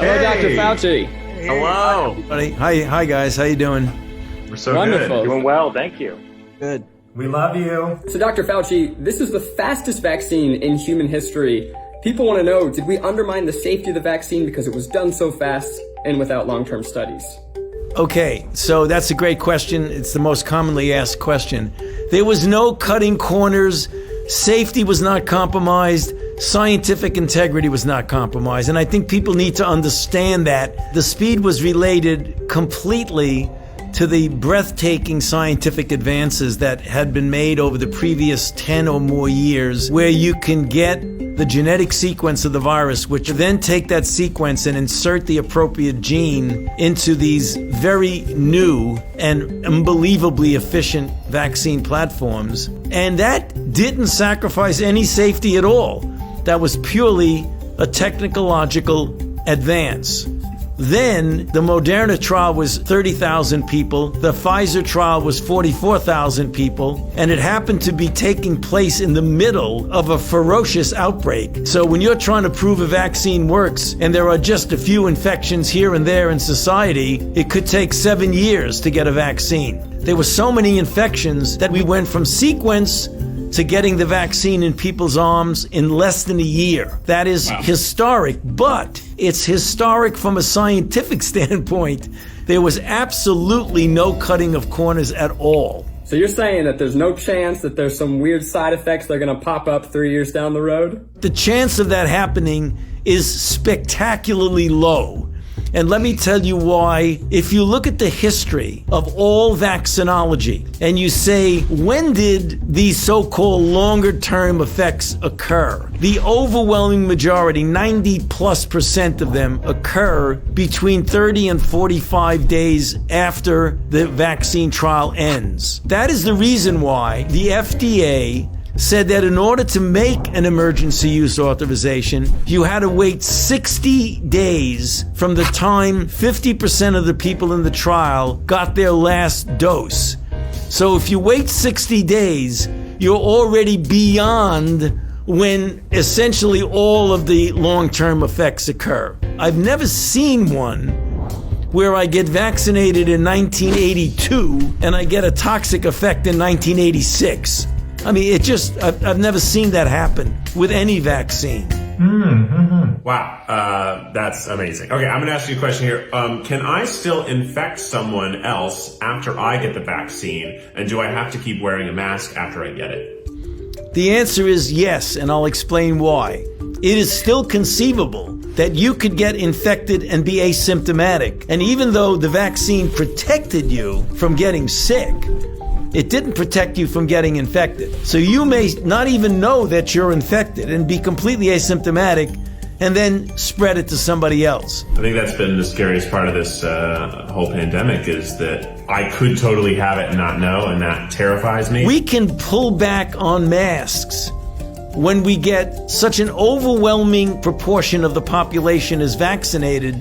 Hello, Dr. Fauci. Hello. Buddy. Hi guys. How you doing? We're so Wonderful. good. Doing well, thank you. Good. We love you. So, Dr. Fauci, this is the fastest vaccine in human history. People want to know, did we undermine the safety of the vaccine because it was done so fast and without long-term studies? Okay, so that's a great question. It's the most commonly asked question. There was no cutting corners. Safety was not compromised. Scientific integrity was not compromised. And I think people need to understand that the speed was related completely to the breathtaking scientific advances that had been made over the previous 10 or more years, where you can get the genetic sequence of the virus, which then take that sequence and insert the appropriate gene into these very new and unbelievably efficient vaccine platforms. And that didn't sacrifice any safety at all. That was purely a technological advance. Then the Moderna trial was 30,000 people. The Pfizer trial was 44,000 people. And it happened to be taking place in the middle of a ferocious outbreak. So when you're trying to prove a vaccine works and there are just a few infections here and there in society, it could take 7 years to get a vaccine. There were so many infections that we went from sequence to getting the vaccine in people's arms in less than a year. That is historic, but it's historic from a scientific standpoint. There was absolutely no cutting of corners at all. So you're saying that there's no chance that there's some weird side effects that are going to pop up 3 years down the road? The chance of that happening is spectacularly low. And let me tell you why. If you look at the history of all vaccinology and you say, when did these so-called longer-term effects occur? The overwhelming majority, 90+% of them, occur between 30 and 45 days after the vaccine trial ends. That is the reason why the FDA said that in order to make an emergency use authorization, you had to wait 60 days from the time 50% of the people in the trial got their last dose. So if you wait 60 days, you're already beyond when essentially all of the long-term effects occur. I've never seen one where I get vaccinated in 1982 and I get a toxic effect in 1986. I mean, I've never seen that happen with any vaccine. Mm-hmm. Wow, that's amazing. Okay, I'm going to ask you a question here. Can I still infect someone else after I get the vaccine? And do I have to keep wearing a mask after I get it? The answer is yes, and I'll explain why. It is still conceivable that you could get infected and be asymptomatic. And even though the vaccine protected you from getting sick, it didn't protect you from getting infected. So you may not even know that you're infected and be completely asymptomatic and then spread it to somebody else. I think that's been the scariest part of this whole pandemic, is that I could totally have it and not know, and that terrifies me. We can pull back on masks when we get such an overwhelming proportion of the population is vaccinated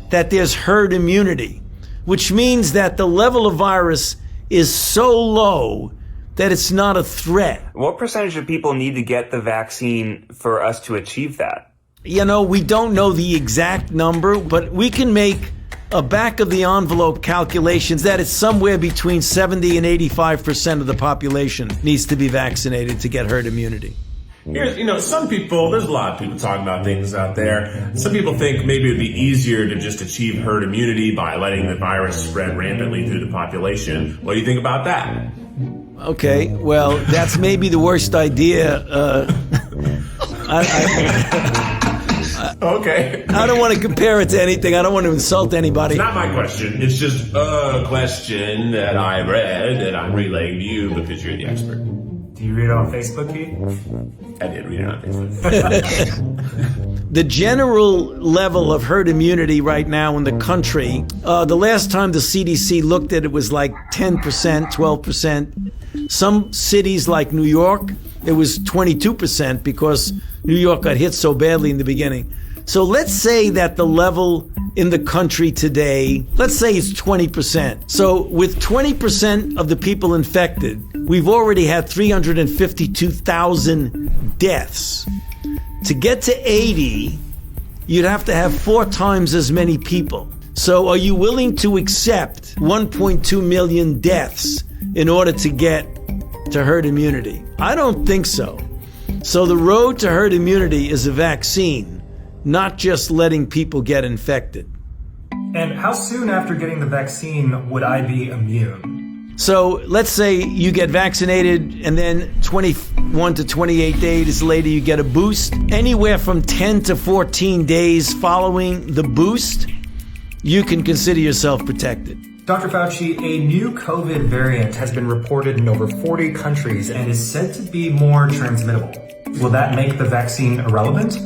that there's herd immunity, which means that the level of virus is so low that it's not a threat. What percentage of people need to get the vaccine for us to achieve that? You know, we don't know the exact number, but we can make a back-of-the-envelope calculations that it's somewhere between 70 and 85% of the population needs to be vaccinated to get herd immunity. Here's, some people, there's a lot of people talking about things out there. Some people think maybe it would be easier to just achieve herd immunity by letting the virus spread rampantly through the population. What do you think about that? Okay, well, that's maybe the worst idea. Okay. I don't want to compare it to anything. I don't want to insult anybody. It's not my question. It's just a question that I read that I'm relaying to you because you're the expert. Do you read it on Facebook, Keith? I did read it on Facebook. The general level of herd immunity right now in the country, the last time the CDC looked at it was like 10%, 12%. Some cities like New York, it was 22% because New York got hit so badly in the beginning. So let's say that the level in the country today, let's say it's 20%. So with 20% of the people infected, we've already had 352,000 deaths. To get to 80, you'd have to have 4 times as many people. So are you willing to accept 1.2 million deaths in order to get to herd immunity? I don't think so. So the road to herd immunity is a vaccine, not just letting people get infected. And how soon after getting the vaccine would I be immune? So let's say you get vaccinated and then 21 to 28 days later you get a boost. Anywhere from 10 to 14 days following the boost, you can consider yourself protected. Dr. Fauci, a new COVID variant has been reported in over 40 countries and is said to be more transmittable. Will that make the vaccine irrelevant?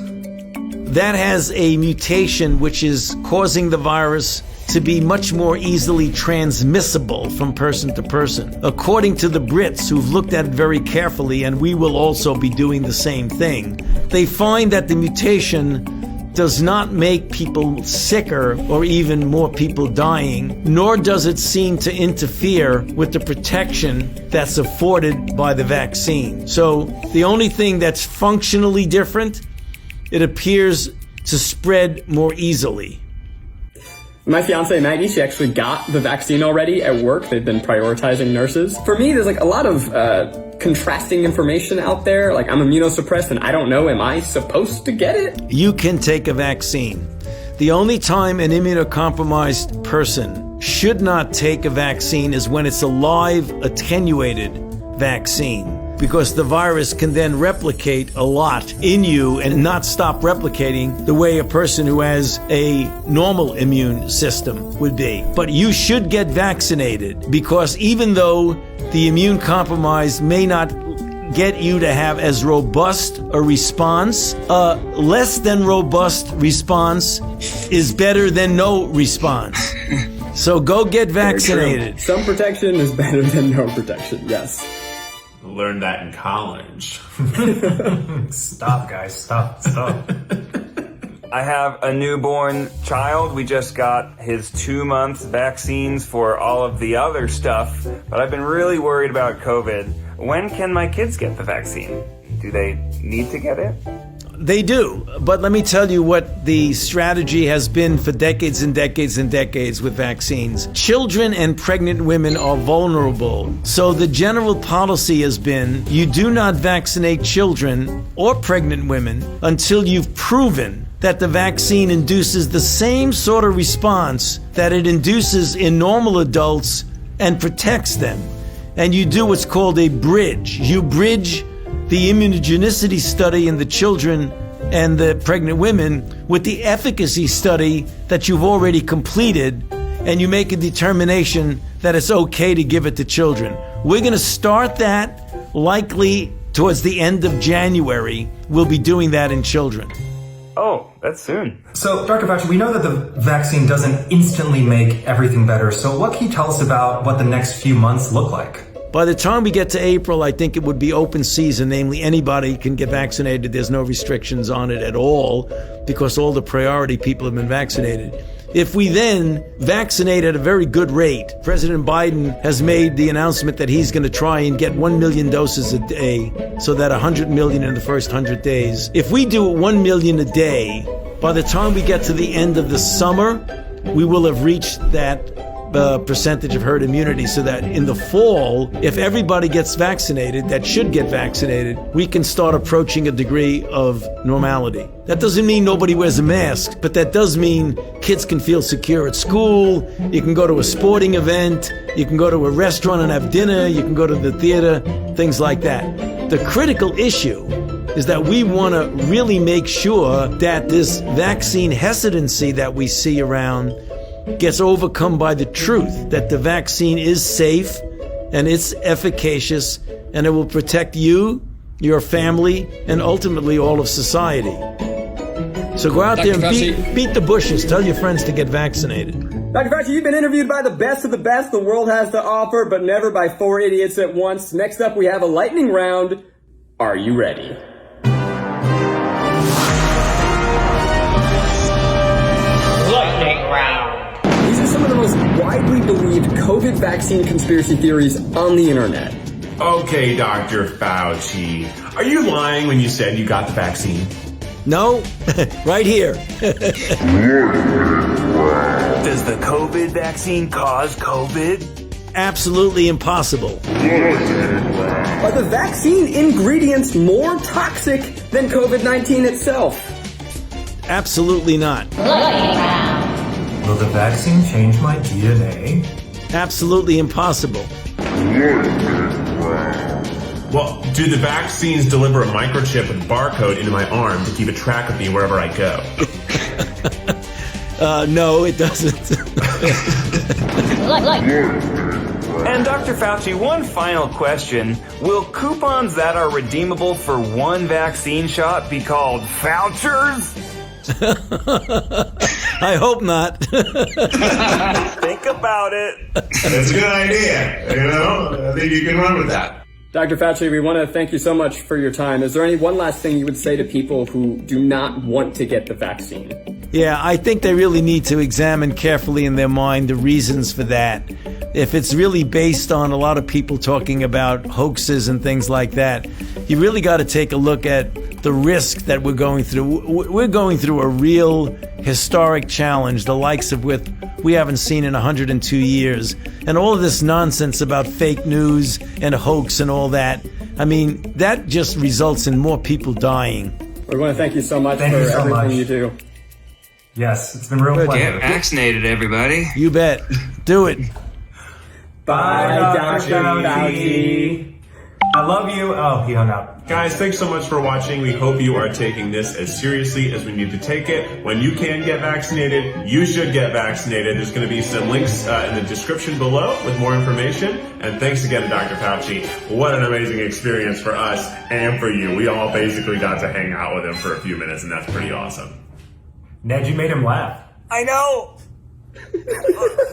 That has a mutation which is causing the virus to be much more easily transmissible from person to person. According to the Brits, who've looked at it very carefully, and we will also be doing the same thing, they find that the mutation does not make people sicker or even more people dying, nor does it seem to interfere with the protection that's afforded by the vaccine. So the only thing that's functionally different, it appears to spread more easily. My fiance Maggie, she actually got the vaccine already at work. They've been prioritizing nurses. For me, there's like a lot of contrasting information out there. Like, I'm immunosuppressed and I don't know, am I supposed to get it? You can take a vaccine. The only time an immunocompromised person should not take a vaccine is when it's a live, attenuated vaccine, because the virus can then replicate a lot in you and not stop replicating the way a person who has a normal immune system would be. But you should get vaccinated, because even though the immune compromise may not get you to have as robust a response, less than robust response is better than no response. So go get vaccinated. Some protection is better than no protection, yes. Learned that in college. Stop, guys. Stop. I have a newborn child. We just got his 2-month vaccines for all of the other stuff, but I've been really worried about COVID. When can my kids get the vaccine? Do they need to get it? They do, but let me tell you what the strategy has been for decades and decades and decades with vaccines. Children and pregnant women are vulnerable, so the general policy has been you do not vaccinate children or pregnant women until you've proven that the vaccine induces the same sort of response that it induces in normal adults and protects them. And you do what's called a bridge. You bridge the immunogenicity study in the children and the pregnant women with the efficacy study that you've already completed, and you make a determination that it's okay to give it to children. We're going to start that likely towards the end of January. We'll be doing that in children. Oh, that's soon. So, Dr. Fauci, we know that the vaccine doesn't instantly make everything better. So what can you tell us about what the next few months look like? By the time we get to April, I think it would be open season, namely anybody can get vaccinated. There's no restrictions on it at all because all the priority people have been vaccinated. If we then vaccinate at a very good rate, President Biden has made the announcement that he's going to try and get 1 million doses a day, so that 100 million in the first 100 days. If we do 1 million a day, by the time we get to the end of the summer, we will have reached that percentage of herd immunity, so that in the fall, if everybody gets vaccinated, that should get vaccinated, we can start approaching a degree of normality. That doesn't mean nobody wears a mask, but that does mean kids can feel secure at school, you can go to a sporting event, you can go to a restaurant and have dinner, you can go to the theater, things like that. The critical issue is that we want to really make sure that this vaccine hesitancy that we see around gets overcome by the truth that the vaccine is safe and it's efficacious and it will protect you, your family, and ultimately all of society. So go out there and beat the bushes. Tell your friends to get vaccinated. Dr. Fauci, you've been interviewed by the best of the best the world has to offer, but never by 4 idiots at once. Next up, we have a lightning round. Are you ready? Lightning round. These are some of the most widely believed COVID vaccine conspiracy theories on the internet. Okay, Dr. Fauci. Are you lying when you said you got the vaccine? No, right here. Does the COVID vaccine cause COVID? Absolutely impossible. Are the vaccine ingredients more toxic than COVID-19 itself? Absolutely not. Will the vaccine change my DNA? Absolutely impossible. Well, do the vaccines deliver a microchip with barcode into my arm to keep a track of me wherever I go? No, it doesn't. And Dr. Fauci, one final question. Will coupons that are redeemable for one vaccine shot be called vouchers? I hope not. Think about it. That's a good idea. I think you can run with that. Dr. Fauci, we want to thank you so much for your time. Is there any one last thing you would say to people who do not want to get the vaccine? Yeah, I think they really need to examine carefully in their mind the reasons for that. If it's really based on a lot of people talking about hoaxes and things like that, you really got to take a look at the risk that we're going through. We're going through a real historic challenge, the likes of which we haven't seen in 102 years. And all of this nonsense about fake news and hoax and all that, I mean, that just results in more people dying. We want to thank you so much Thank for you so everything much. you do. Yes, it's been a real pleasure. Get vaccinated, everybody. You bet. Do it. Bye, Dr. Fauci. I love you. Oh, he hung up. Guys, thanks so much for watching. We hope you are taking this as seriously as we need to take it. When you can get vaccinated, you should get vaccinated. There's going to be some links in the description below with more information. And thanks again to Dr. Fauci. What an amazing experience for us and for you. We all basically got to hang out with him for a few minutes, and that's pretty awesome. Ned, you made him laugh. I know.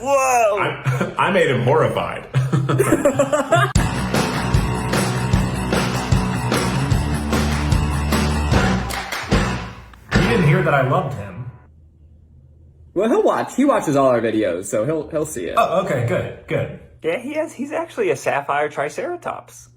Whoa. I made him horrified. You didn't hear that I loved him. Well, he'll watch. He watches all our videos, so he'll see it. Oh, okay, good. Yeah, he's actually a sapphire triceratops.